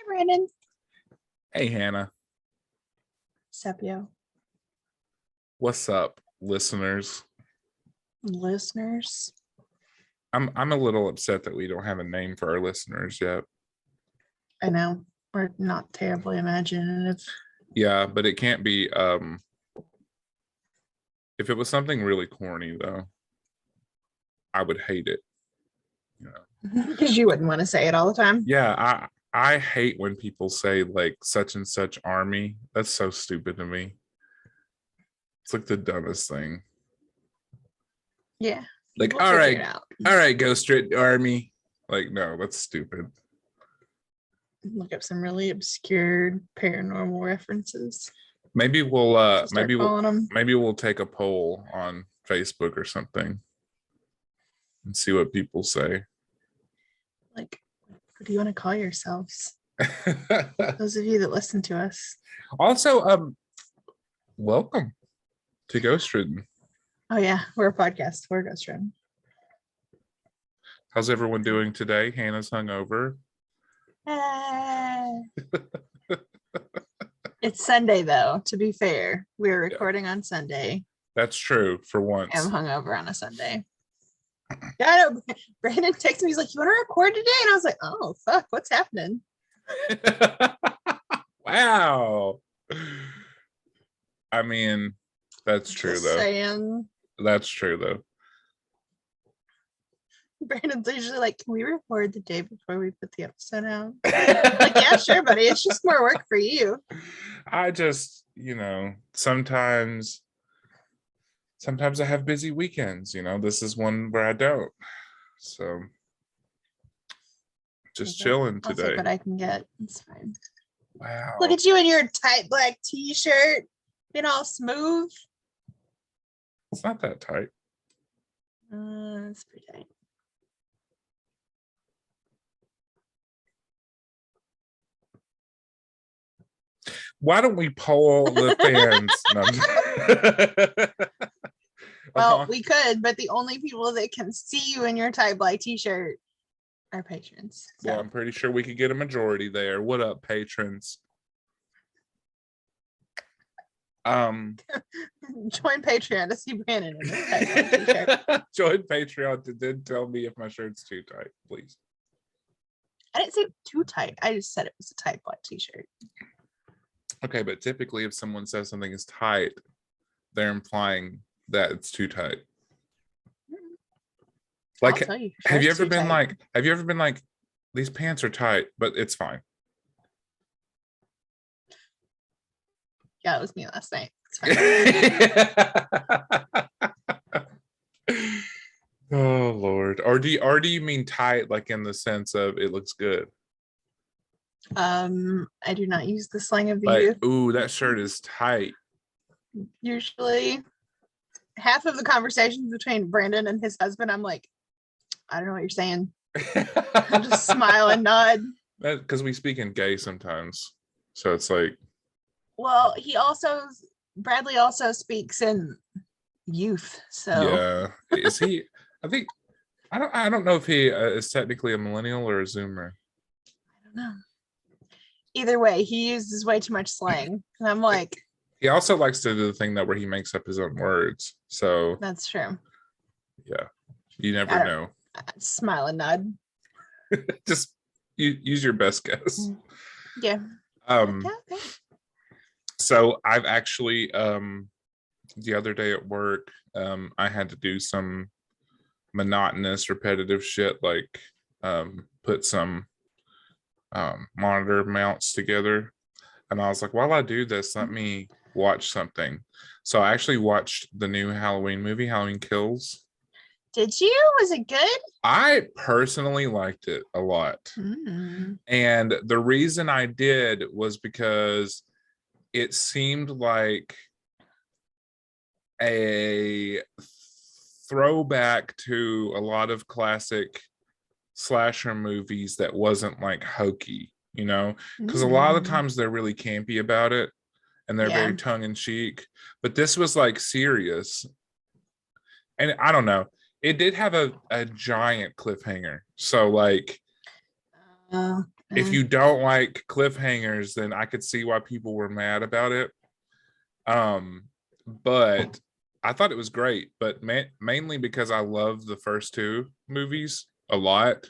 Hi, Brandon. Hey, Hannah. Sepio. What's up, listeners? Listeners. I'm a little upset that we don't have a name for our listeners yet. I know. We're not terribly imaginative. Yeah, but it can't be if it was something really corny though, I would hate it. You know. Because you wouldn't want to say it all the time. Yeah, I hate when people say like such and such army. That's so stupid to me. It's like the dumbest thing. Yeah. Like, We'll all figure it right, out. GhostWritten army. Like, no, that's stupid. Look up some really obscure paranormal references. Maybe we'll Start calling them. maybe we'll take a poll on Facebook or something and see what people say. Like, what do you want to call yourselves? Those of you that listen to us. Also, welcome to GhostWritten. Oh yeah, we're a podcast. We're GhostWritten. How's everyone doing today? Hannah's hungover. It's Sunday though, to be fair. We're recording on Sunday. That's true for once. I'm hungover on a Sunday. Yeah, I know. Brandon texted me, he's like, you want to record today? And I was like, oh fuck, what's happening? Wow. I mean, that's true Just though. Saying. That's true though. Brandon's usually like, can we record the day before we put the episode out? Like, yeah, sure, buddy. It's just more work for you. I just, sometimes I have busy weekends, this is one where I don't. So just chilling I'll today. take what I can get. It's fine. Wow. Look at you in your tight black t-shirt. Been all smooth. It's not that tight. It's pretty tight. Why don't we poll the fans? Well, we could, but the only people that can see you in your tight black t-shirt are patrons. So. Well, I'm pretty sure we could get a majority there. What up, patrons? Join Patreon to see Brandon in his tight black t-shirt. Join Patreon to tell me if my shirt's too tight, please. I didn't say too tight. I just said it was a tight black t-shirt. Okay, but typically if someone says something is tight, they're implying that it's too tight. Like, have you ever been like, these pants are tight, but it's fine? Yeah, it was me last night. It's fine. Oh Lord. Or do you mean tight like in the sense of it looks good? I do not use the slang of the like, youth. Ooh, that shirt is tight. Usually half of the conversations between Brandon and his husband, I'm like, I don't know what you're saying. I just smile and nod. Because we speak in gay sometimes. So it's like, well, Bradley also speaks in youth. So yeah. Is he I don't know if he is technically a millennial or a Zoomer. I don't know. Either way, he uses way too much slang. And I'm like, he also likes to do the thing where he makes up his own words. So that's true. Yeah. You never know. Smile and nod. Just use your best guess. Yeah. Okay. So I've actually the other day at work, I had to do some monotonous, repetitive shit like put some monitor mounts together, and I was like, while I do this, let me watch something. So I actually watched the new Halloween movie, Halloween Kills. Did you? Was it good? I personally liked it a lot. And the reason I did was because it seemed like a throwback to a lot of classic slasher movies that wasn't like hokey, because a lot of the times they're really campy about it and they're very tongue-in-cheek, but this was like serious. And I don't know, it did have a giant cliffhanger, so like if you don't like cliffhangers, then I could see why people were mad about it. But I thought it was great, but mainly because I love the first two movies a lot.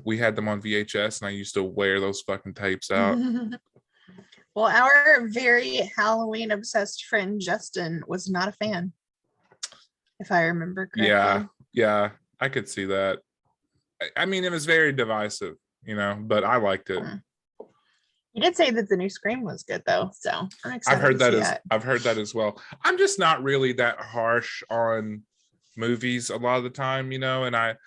We had them on VHS, and I used to wear those fucking tapes out. Well, our very Halloween obsessed friend Justin was not a fan, if I remember correctly. Yeah, I could see that. I mean, it was very divisive, but I liked it. He did say that the new Scream was good, though, so I'm excited. I've heard that as well. I'm just not really that harsh on movies a lot of the time, and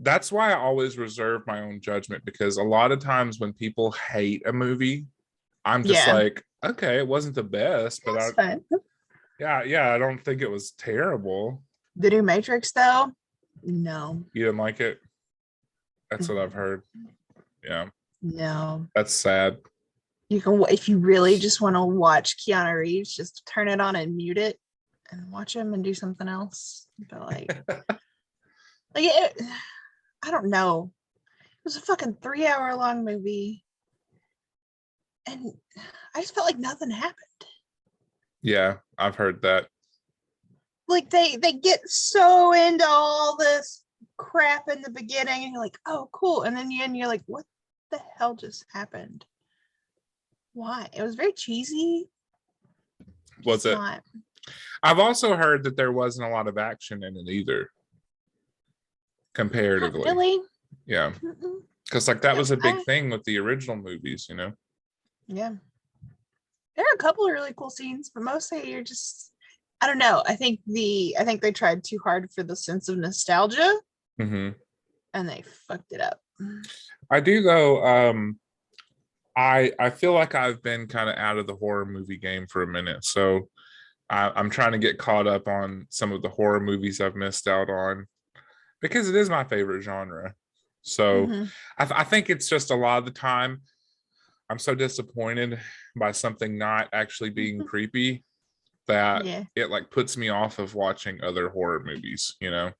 that's why I always reserve my own judgment, because a lot of times when people hate a movie, I'm just like, okay, it wasn't the best, but that's fine. I don't think it was terrible. The new Matrix, though, no. You didn't like it? That's what I've heard. Yeah. No. That's sad. You can, if you really just want to watch Keanu Reeves, just turn it on and mute it and watch him and do something else. But I don't know. It was a fucking 3-hour long movie, and I just felt like nothing happened. Yeah, I've heard that. Like they get so into all this crap in the beginning, and you're like, oh, cool, and then you're like, what the hell just happened? Why? It was very cheesy. Was it? Not. I've also heard that there wasn't a lot of action in it either, comparatively. Not really? Yeah. Because that was a big thing with the original movies, Yeah. There are a couple of really cool scenes, but mostly you're just, I don't know. I think they tried too hard for the sense of nostalgia, and they fucked it up. I do, though. I feel like I've been kind of out of the horror movie game for a minute, so I'm trying to get caught up on some of the horror movies I've missed out on, because it is my favorite genre. So I think it's just a lot of the time I'm so disappointed by something not actually being creepy that it puts me off of watching other horror movies, I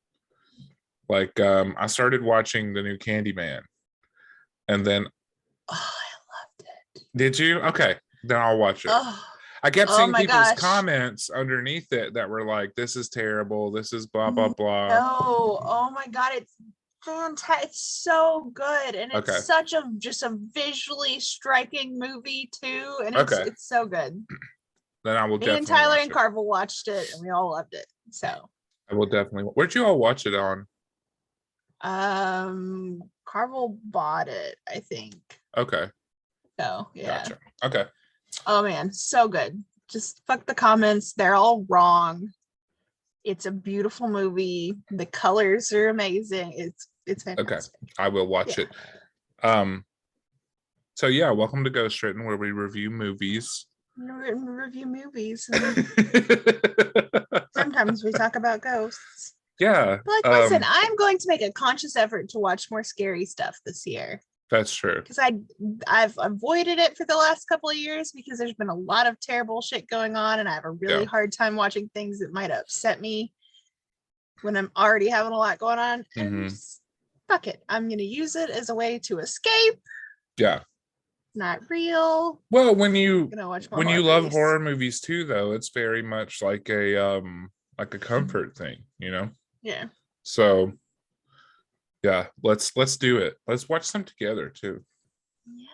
started watching the new Candyman, and then I loved it. Did you? Okay, then I'll watch it. I kept seeing people's comments underneath it that were like, this is terrible, this is blah blah blah. No, oh my god, it's fantastic. It's so good, and it's such a visually striking movie too, and it's so good. Then I will definitely. Me and Tyler and Carvel watched it, and we all loved it. So I will definitely. Where'd you all watch it on? Carvel bought it, I think. Okay. So yeah. Gotcha. Okay. Oh man, so good. Just fuck the comments. They're all wrong. It's a beautiful movie. The colors are amazing. It's fantastic. Okay. I will watch it. So yeah, welcome to GhostWritten, where we review movies. Review movies. Sometimes we talk about ghosts. Yeah. But listen, I'm going to make a conscious effort to watch more scary stuff this year. That's true. Because I've avoided it for the last couple of years because there's been a lot of terrible shit going on, and I have a really hard time watching things that might upset me when I'm already having a lot going on. And just, fuck it, I'm gonna use it as a way to escape. Yeah. Not real. Well, when you love horror movies too, though, it's very much like a comfort thing, Yeah. So yeah, let's do it. Let's watch some together too. Yeah.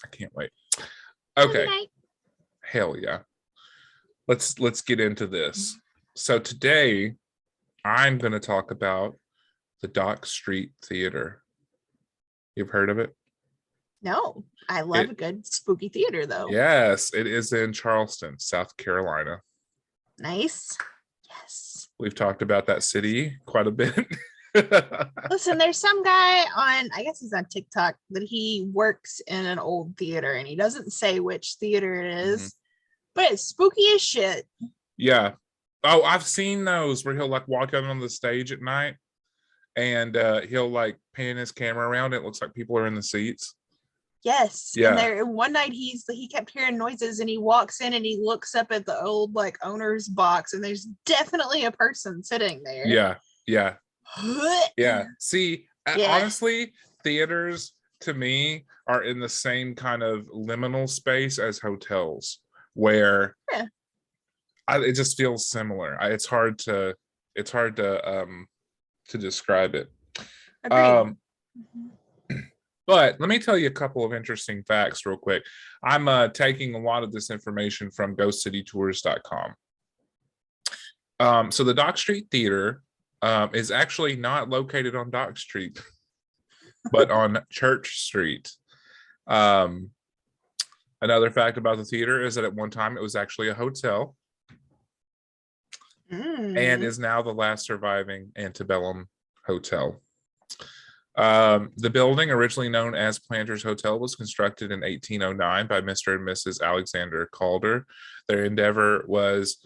I can't wait. Okay. Hell yeah. Let's get into this. So today I'm going to talk about the Dock Street Theater. You've heard of it? No, I love a good spooky theater though. Yes, it is in Charleston, South Carolina. Nice. Yes. We've talked about that city quite a bit. Listen, there's some guy on, I guess he's on TikTok, that he works in an old theater, and he doesn't say which theater it is, but it's spooky as shit. Yeah. Oh, I've seen those where he'll walk out on the stage at night, and he'll pan his camera around. It looks like people are in the seats. Yes. Yeah. And one night he kept hearing noises, and he walks in and he looks up at the old owner's box, and there's definitely a person sitting there. Yeah. Yeah. Yeah. See, Yeah. Honestly, theaters to me are in the same kind of liminal space as hotels, where it just feels similar. It's hard to describe it. Agreed. But let me tell you a couple of interesting facts real quick. I'm taking a lot of this information from ghostcitytours.com. So the Dock Street Theater is actually not located on Dock Street, but on Church Street. Another fact about the theater is that at one time it was actually a hotel and is now the last surviving antebellum hotel. The building, originally known as Planters Hotel, was constructed in 1809 by Mr. and Mrs. Alexander Calder. Their endeavor was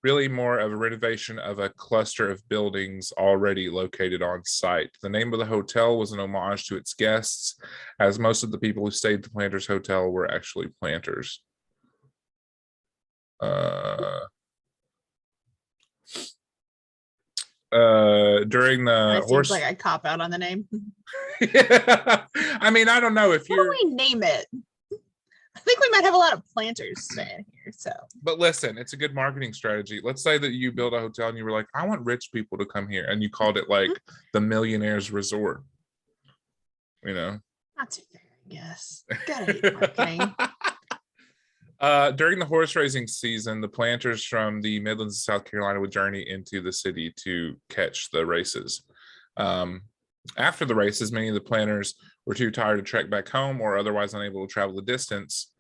really more of a renovation of a cluster of buildings already located on site. The name of the hotel was an homage to its guests, as most of the people who stayed at the Planters Hotel were actually planters. During the It seems like I cop out on the name. I mean, I don't know if what do we name it? I think we might have a lot of planters staying here. So, but listen, it's a good marketing strategy. Let's say that you build a hotel and you were like, I want rich people to come here, and you called it like the Millionaire's Resort. You know, not too fair, I guess. Gotta hate marketing. During the horse racing season, the planters from the Midlands of South Carolina would journey into the city to catch the races. After the races, many of the planters were too tired to trek back home or otherwise unable to travel the distance.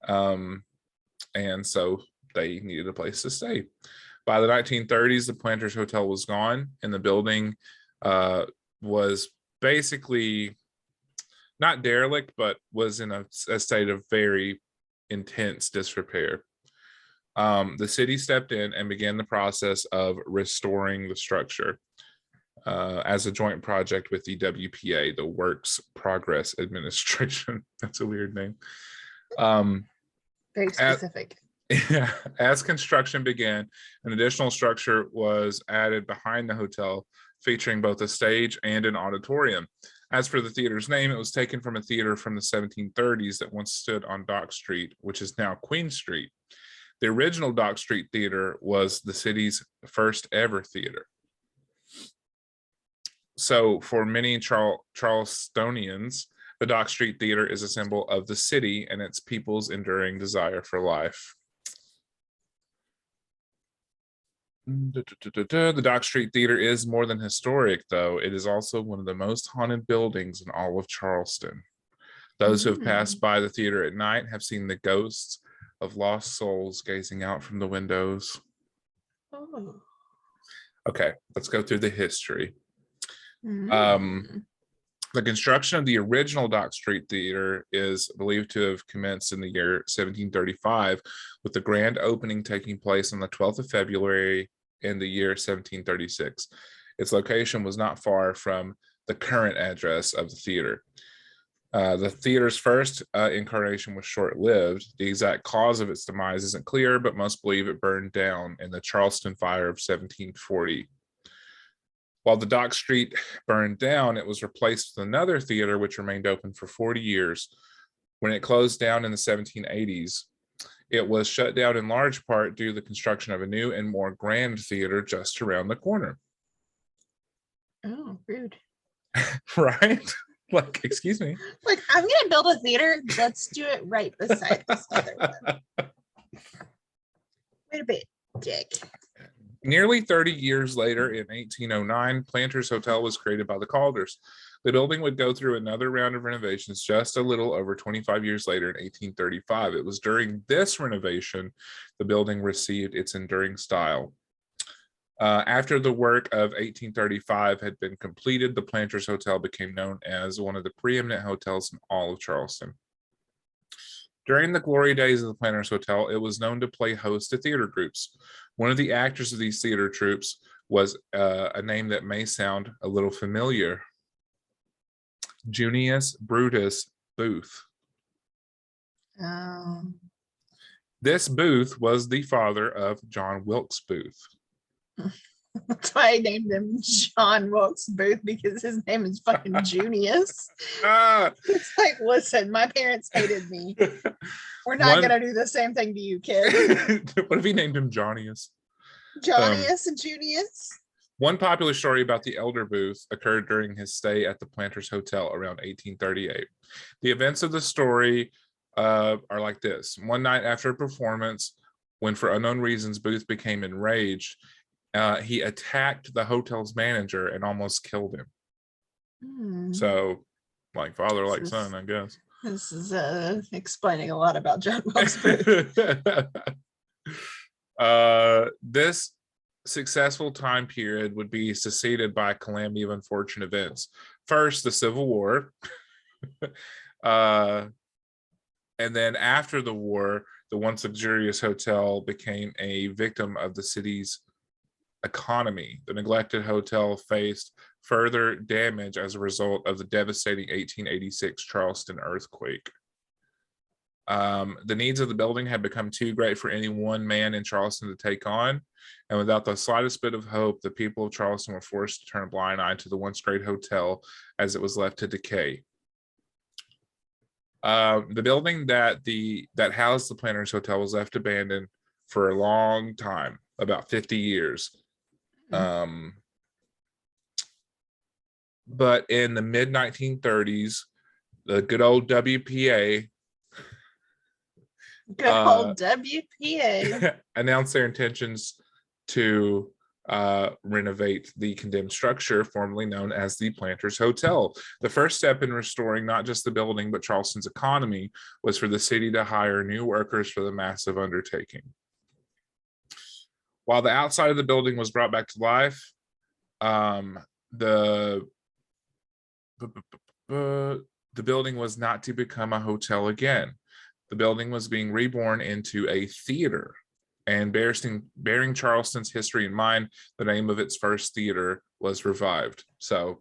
And so they needed a place to stay. By the 1930s, the Planters Hotel was gone, and the building was basically not derelict, but was in a state of very intense disrepair. The city stepped in and began the process of restoring the structure as a joint project with the WPA, the Works Progress Administration. That's a weird name. Very specific. As construction began, an additional structure was added behind the hotel, featuring both a stage and an auditorium. As for the theater's name, it was taken from a theater from the 1730s that once stood on Dock Street, which is now Queen Street. The original Dock Street Theater was the city's first ever theater. So for many Charlestonians, the Dock Street Theater is a symbol of the city and its people's enduring desire for life. The Dock Street Theater is more than historic, though. It is also one of the most haunted buildings in all of Charleston. Those who have passed by the theater at night have seen the ghosts of lost souls gazing out from the windows. Okay, let's go through the history. The construction of the original Dock Street Theater is believed to have commenced in the year 1735, with the grand opening taking place on the 12th of February in the year 1736. Its location was not far from the current address of the theater. The theater's first incarnation was short-lived. The exact cause of its demise isn't clear, but most believe it burned down in the Charleston Fire of 1740. While the Dock Street burned down, it was replaced with another theater which remained open for 40 years. When it closed down in the 1780s, it was shut down in large part due to the construction of a new and more grand theater just around the corner. Oh, rude. Right? Like, excuse me. Like, I'm going to build a theater. Let's do it right beside this other one. Wait a bit, Dick. Nearly 30 years later, in 1809, Planters Hotel was created by the Calders. The building would go through another round of renovations just a little over 25 years later in 1835. It was during this renovation the building received its enduring style. After the work of 1835 had been completed, the Planters Hotel became known as one of the preeminent hotels in all of Charleston. During the glory days of the Planters Hotel, it was known to play host to theater groups. One of the actors of these theater troupes was a name that may sound a little familiar. Junius Brutus Booth. This Booth was the father of John Wilkes Booth. That's why I named him John Wilkes Booth, because his name is fucking Junius. It's like, listen, my parents hated me. We're not gonna do the same thing to you, kid. What if he named him Johnnius? Johnnius and Junius. One popular story about the elder Booth occurred during his stay at the Planters Hotel around 1838. The events of the story are like this. One night after a performance, when for unknown reasons Booth became enraged, he attacked the hotel's manager and almost killed him. So, like father, like son, I guess. This is explaining a lot about John Wilkes Booth. This successful time period would be succeeded by a calamity of unfortunate events. First, the Civil War. And then after the war, the once luxurious hotel became a victim of the city's economy. The neglected hotel faced further damage as a result of the devastating 1886 Charleston earthquake. The needs of the building had become too great for any one man in Charleston to take on, and without the slightest bit of hope, the people of Charleston were forced to turn a blind eye to the once great hotel as it was left to decay. The building that housed the Planters Hotel was left abandoned for a long time, about 50 years. But in the mid 1930s, the good old WPA announced their intentions to renovate the condemned structure formerly known as the Planters Hotel. The first step in restoring not just the building but Charleston's economy was for the city to hire new workers for the massive undertaking. While the outside of the building was brought back to life, the building was not to become a hotel again. The building was being reborn into a theater, and bearing Charleston's history in mind, the name of its first theater was revived. So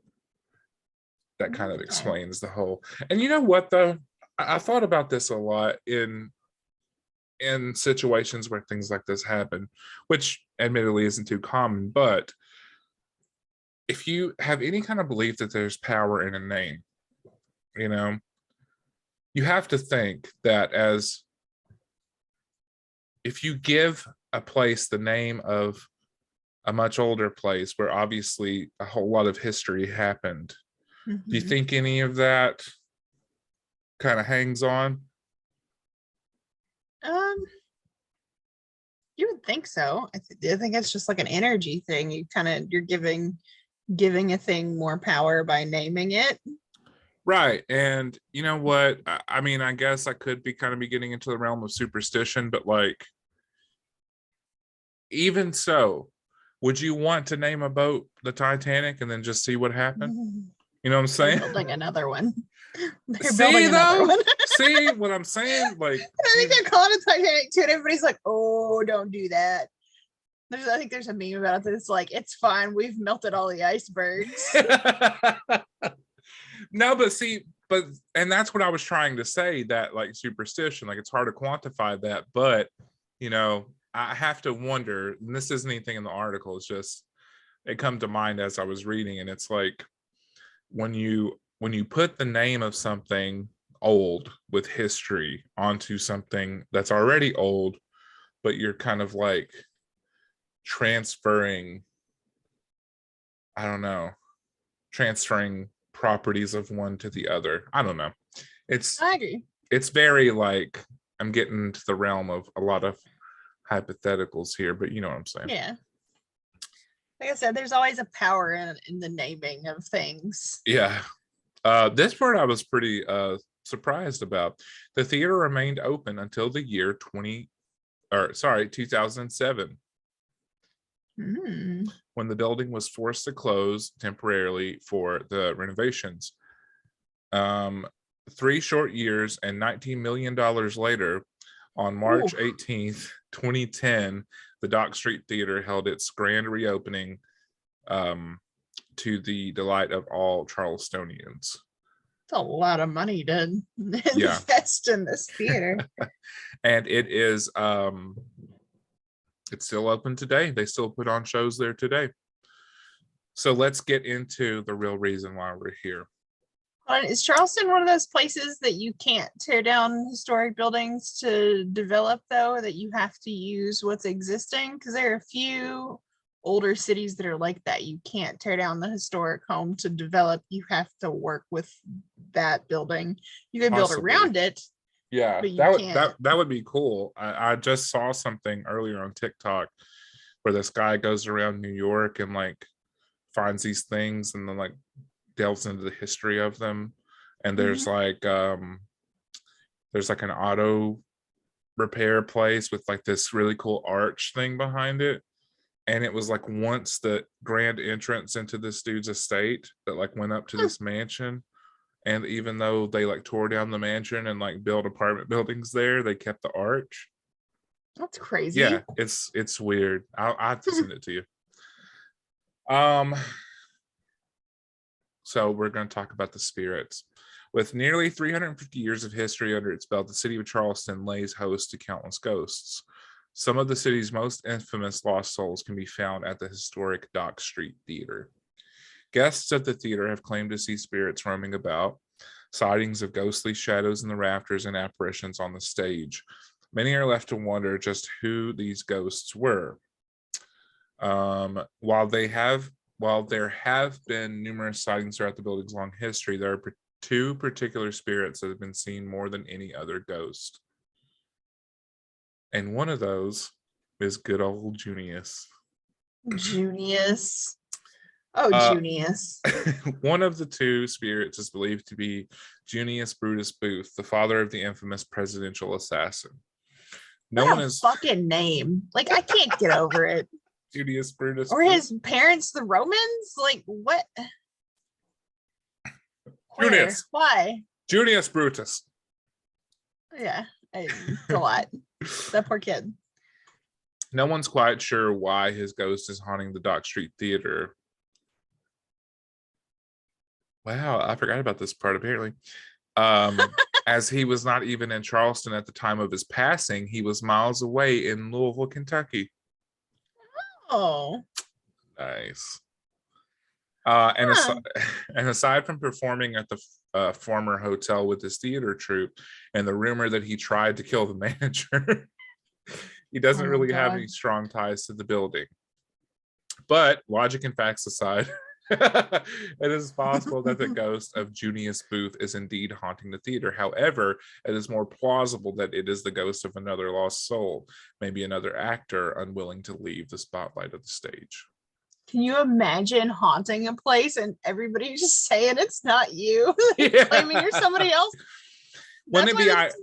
that kind of explains the whole. And you know what, though? I thought about this a lot in situations where things like this happen, which admittedly isn't too common, but if you have any kind of belief that there's power in a name, you know, you have to think that if you give a place the name of a much older place where obviously a whole lot of history happened, do you think any of that kind of hangs on? You would think so. I think it's just like an energy thing. You're giving a thing more power by naming it. Right. And you know what? I mean, I guess I could be getting into the realm of superstition, but like, even so, would you want to name a boat the Titanic and then just see what happened? You know what I'm saying? They're building another one. See what I'm saying? Like, I think they're calling it Titanic too, and everybody's like, "Oh, don't do that." I think there's a meme about it. It's like, it's fine. We've melted all the icebergs. No, but and that's what I was trying to say, that like superstition, like it's hard to quantify that, but you know, I have to wonder, and this isn't anything in the article, it's just, it come to mind as I was reading, and it's like, when you put the name of something old with history onto something that's already old, but you're kind of like transferring, I don't know, transferring properties of one to the other. I don't know. I agree. It's very like, I'm getting into the realm of a lot of hypotheticals here, but you know what I'm saying. Yeah. Like I said, there's always a power in the naming of things. Yeah. This part I was pretty surprised about. The theater remained open until the year 2007. When the building was forced to close temporarily for the renovations. 3 short years and $19 million later, on March 18th, 2010, the Dock Street Theater held its grand reopening, to the delight of all Charlestonians. It's a lot of money to invest in this theater. And it is it's still open today. They still put on shows there today. So let's get into the real reason why we're here. Is Charleston one of those places that you can't tear down historic buildings to develop, though, that you have to use what's existing? Because there are a few older cities that are like that. You can't tear down the historic home to develop. You have to work with that building. You can build Possibly. around it, Yeah, but you can't. that would be cool. I just saw something earlier on TikTok where this guy goes around New York and like finds these things and then like delves into the history of them. And there's Mhm. like an auto repair place with like this really cool arch thing behind it. And it was like once the grand entrance into this dude's estate that like went up to this mansion. And even though they like tore down the mansion and like built apartment buildings there, they kept the arch. That's crazy. Yeah, it's weird. I'll have to send it to you. So we're going to talk about the spirits. With nearly 350 years of history under its belt, the city of Charleston lays host to countless ghosts. Some of the city's most infamous lost souls can be found at the historic Dock Street Theater. Guests at the theater have claimed to see spirits roaming about, sightings of ghostly shadows in the rafters, and apparitions on the stage. Many are left to wonder just who these ghosts were. While there have been numerous sightings throughout the building's long history, there are two particular spirits that have been seen more than any other ghost. And one of those is good old Junius. Junius. Oh, Junius. One of the two spirits is believed to be Junius Brutus Booth, the father of the infamous presidential assassin. No What one a is fucking name. Like, I can't get over it. Junius Brutus Or Booth. his parents, the Romans? Like, what? Where? Junius. Why? Junius Brutus. Yeah, it's a lot. That poor kid. No one's quite sure why his ghost is haunting the Dock Street Theater. Wow, I forgot about this part apparently. As he was not even in Charleston at the time of his passing, he was miles away in Louisville, Kentucky. Oh. Nice. Huh. And aside from performing at the former hotel with his theater troupe and the rumor that he tried to kill the manager, he doesn't really have any strong ties to the building. But logic and facts aside, it is possible that the ghost of Junius Booth is indeed haunting the theater. However, it is more plausible that it is the ghost of another lost soul, maybe another actor unwilling to leave the spotlight of the stage. Can you imagine haunting a place and everybody just saying it's not you? Yeah. Claiming you're somebody else? Wouldn't it be? That's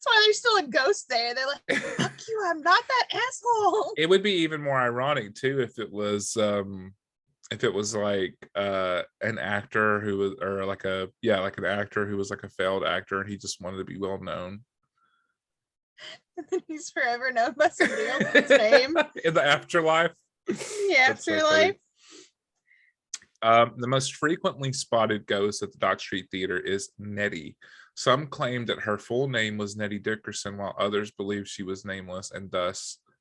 why there's still a ghost there. They're like, fuck you, I'm not that asshole. It would be even more ironic too if it was like an actor who was, or like an actor who was like a failed actor and he just wanted to be well known. And then he's forever known by somebody else's name. In the afterlife. The afterlife. The most frequently spotted ghost at the Dock Street Theater is Nettie. Some claim that her full name was Nettie Dickerson, while others believe she was nameless and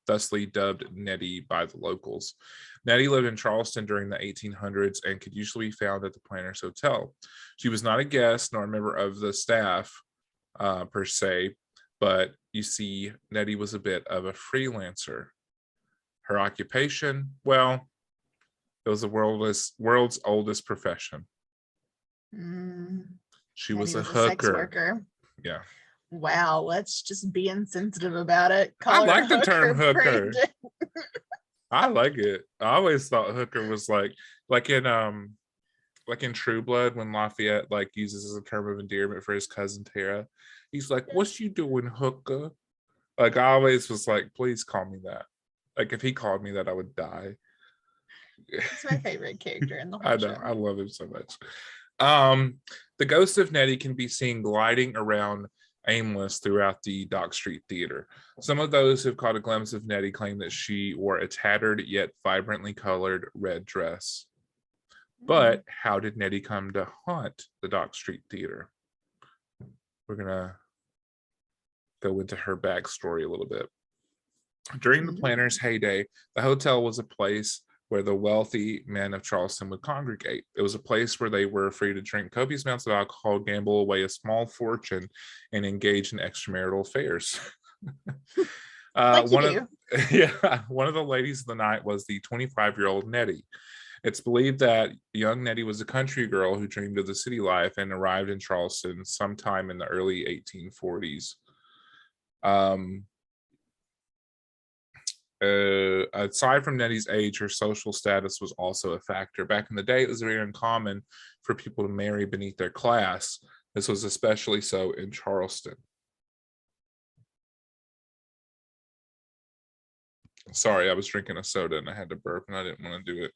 thusly dubbed Nettie by the locals. Nettie lived in Charleston during the 1800s and could usually be found at the Planters Hotel. She was not a guest nor a member of the staff per se, but you see, Nettie was a bit of a freelancer. Her occupation, well, it was the world's oldest profession. She was a hooker. Sex worker. Yeah. Wow, let's just be insensitive about it. I like the term hooker. I like it. I always thought hooker was like in True Blood when Lafayette like uses as a term of endearment for his cousin Tara. He's like, "What's you doing, hooker?" Like I always was like, "Please call me that." Like if he called me that, I would die. It's my favorite character in the whole I know. show. I love him so much. The ghost of Nettie can be seen gliding around aimless throughout the Dock Street Theater. Some of those who've caught a glimpse of Nettie claim that she wore a tattered yet vibrantly colored red dress. But how did Nettie come to haunt the Dock Street Theater? We're gonna go into her backstory a little bit. During the Planters' heyday, the hotel was a place where the wealthy men of Charleston would congregate. It was a place where they were free to drink copious amounts of alcohol, gamble away a small fortune, and engage in extramarital affairs. Like you do. One of the ladies of the night was the 25-year-old Nettie. It's believed that young Nettie was a country girl who dreamed of the city life and arrived in Charleston sometime in the early 1840s. Aside from Nettie's age, her social status was also a factor. Back in the day, it was very uncommon for people to marry beneath their class. This was especially so in Charleston. Sorry, I was drinking a soda and I had to burp and I didn't want to do it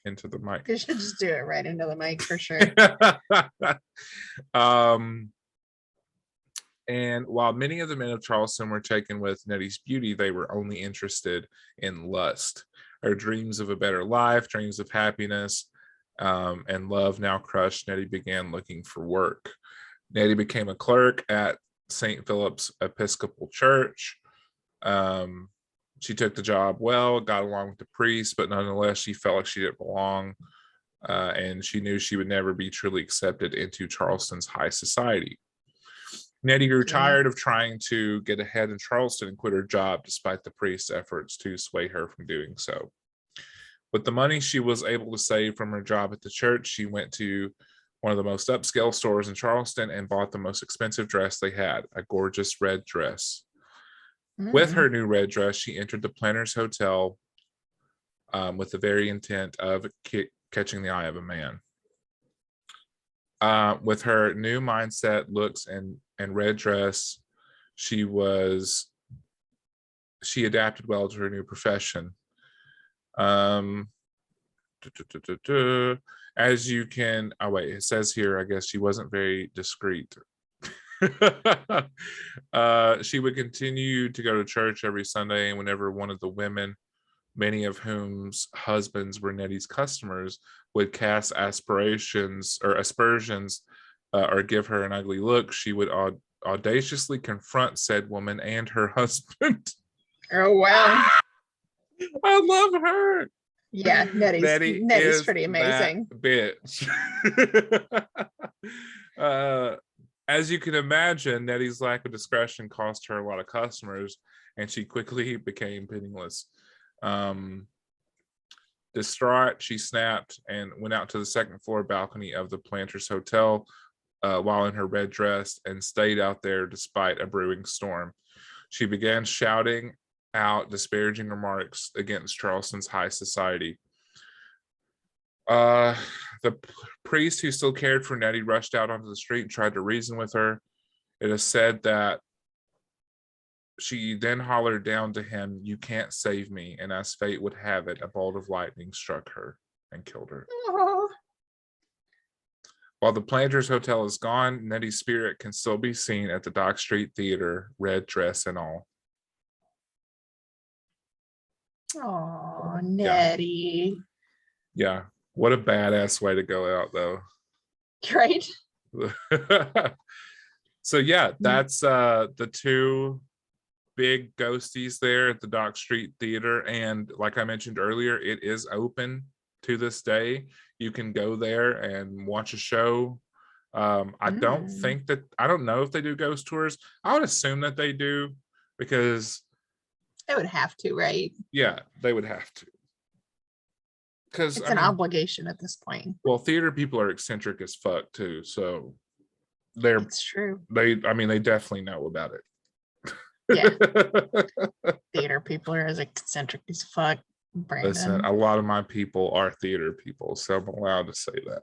into the mic. You should just do it right into the mic for sure. And while many of the men of Charleston were taken with Nettie's beauty, they were only interested in lust. Her dreams of a better life, dreams of happiness, and love now crushed, Nettie began looking for work. Nettie became a clerk at St. Philip's Episcopal Church. She took the job well, got along with the priest, but nonetheless, she felt like she didn't belong, and she knew she would never be truly accepted into Charleston's high society. Nettie grew tired of trying to get ahead in Charleston and quit her job despite the priest's efforts to sway her from doing so. With the money she was able to save from her job at the church, she went to one of the most upscale stores in Charleston and bought the most expensive dress they had, a gorgeous red dress. With her new red dress, she entered the Planters Hotel with the very intent of catching the eye of a man. With her new mindset, looks, and red dress, she adapted well to her new profession. As you can, it says here, I guess she wasn't very discreet. She would continue to go to church every Sunday, and whenever one of the women, many of whom's husbands were Nettie's customers, would cast aspersions or give her an ugly look, she would audaciously confront said woman and her husband. Oh, wow. I love her. Yeah, Nettie's pretty amazing. Bitch. As you can imagine, Nettie's lack of discretion cost her a lot of customers, and she quickly became penniless. Distraught, she snapped and went out to the second floor balcony of the Planters Hotel while in her red dress and stayed out there despite a brewing storm. She began shouting out disparaging remarks against Charleston's high society. The priest who still cared for Nettie rushed out onto the street and tried to reason with her. It is said that she then hollered down to him, "You can't save me." And as fate would have it, a bolt of lightning struck her and killed her. Oh. While the Planters Hotel is gone, Nettie's spirit can still be seen at the Dock Street Theater, red dress and all. Oh, Nettie. Yeah. What a badass way to go out, though. Right. So yeah, that's the two big ghosties there at the Dock Street Theater, and like I mentioned earlier, it is open to this day. You can go there and watch a show. I don't know if they do ghost tours. I would assume that they do, because they would have to, right? Yeah, they would have to. Because it's an obligation at this point. Well, theater people are eccentric as fuck too, so it's true. They definitely know about it. Yeah. Theater people are as eccentric as fuck, Brandon. Listen, a lot of my people are theater people, so I'm allowed to say that.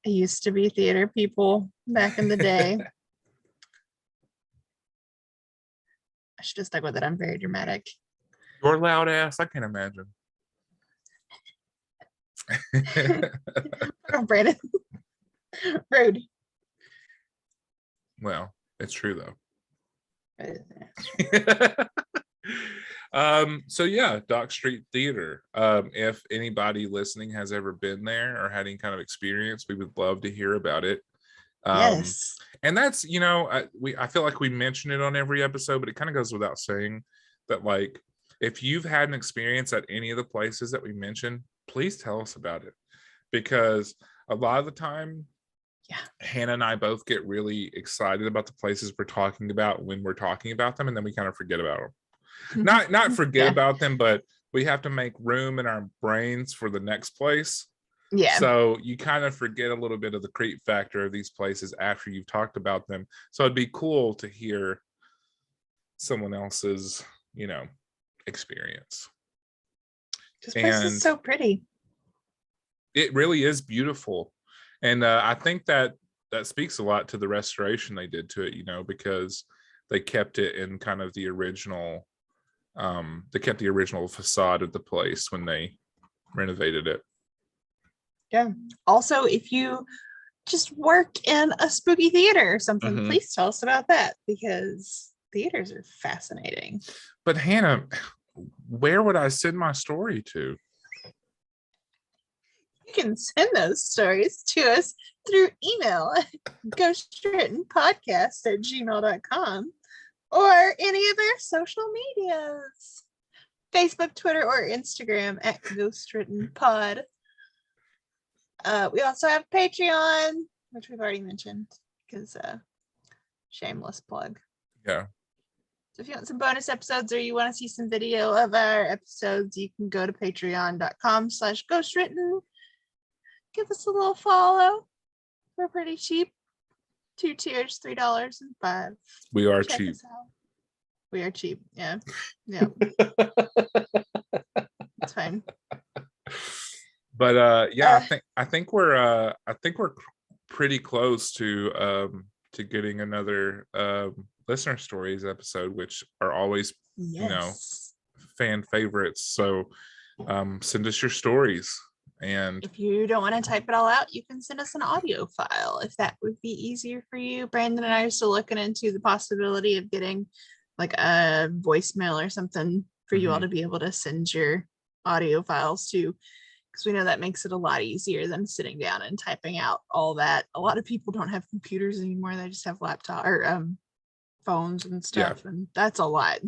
I used to be theater people back in the day. I should have stuck with it. I'm very dramatic. Your loud ass, I can't imagine. Oh, Brandon. Rude. Well, it's true though. So yeah, Dock Street Theater. If anybody listening has ever been there or had any kind of experience, we would love to hear about it. Yes. And that's, I feel like we mention it on every episode, but it kind of goes without saying that, like, if you've had an experience at any of the places that we mentioned, please tell us about it, because a lot of the time, Hannah and I both get really excited about the places we're talking about when we're talking about them, and then we kind of forget about them. Not forget about them, but we have to make room in our brains for the next place. Yeah. So you kind of forget a little bit of the creep factor of these places after you've talked about them. So it'd be cool to hear someone else's, experience. This place is so pretty. It really is beautiful. And I think that speaks a lot to the restoration they did to it, because they kept it in kind of the original, they kept the original facade of the place when they renovated it. Yeah. Also, if you just work in a spooky theater or something, please tell us about that, because theaters are fascinating. But Hannah, where would I send my story to? You can send those stories to us through email at ghostwrittenpodcast@gmail.com or any of our social medias, Facebook, Twitter, or Instagram at GhostWrittenPod. We also have Patreon, which we've already mentioned, because shameless plug. Yeah. So if you want some bonus episodes or you want to see some video of our episodes, you can go to patreon.com/ghostwritten. Give us a little follow. We're pretty cheap. 2 tiers, $3 and $5. We are cheap. We are cheap. Yeah. It's fine. But I think we're pretty close to getting another listener stories episode, which are always fan favorites. So send us your stories. And if you don't want to type it all out, you can send us an audio file if that would be easier for you. Brandon and I are still looking into the possibility of getting like a voicemail or something for you all to be able to send your audio files to, because we know that makes it a lot easier than sitting down and typing out all that. A lot of people don't have computers anymore. They just have laptop or phones and stuff, and that's a lot.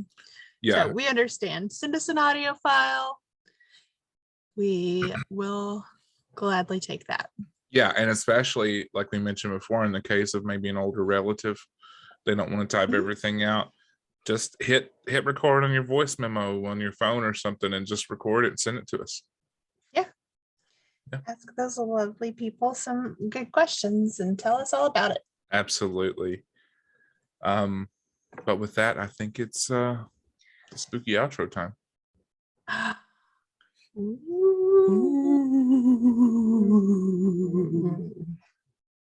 So we understand. Send us an audio file. We will gladly take that. Yeah, and especially like we mentioned before, in the case of maybe an older relative, they don't want to type everything out. Just hit record on your voice memo on your phone or something, and just record it and send it to us. Yeah. Ask those lovely people some good questions and tell us all about it. Absolutely. But with that, I think it's spooky outro time. Ooh.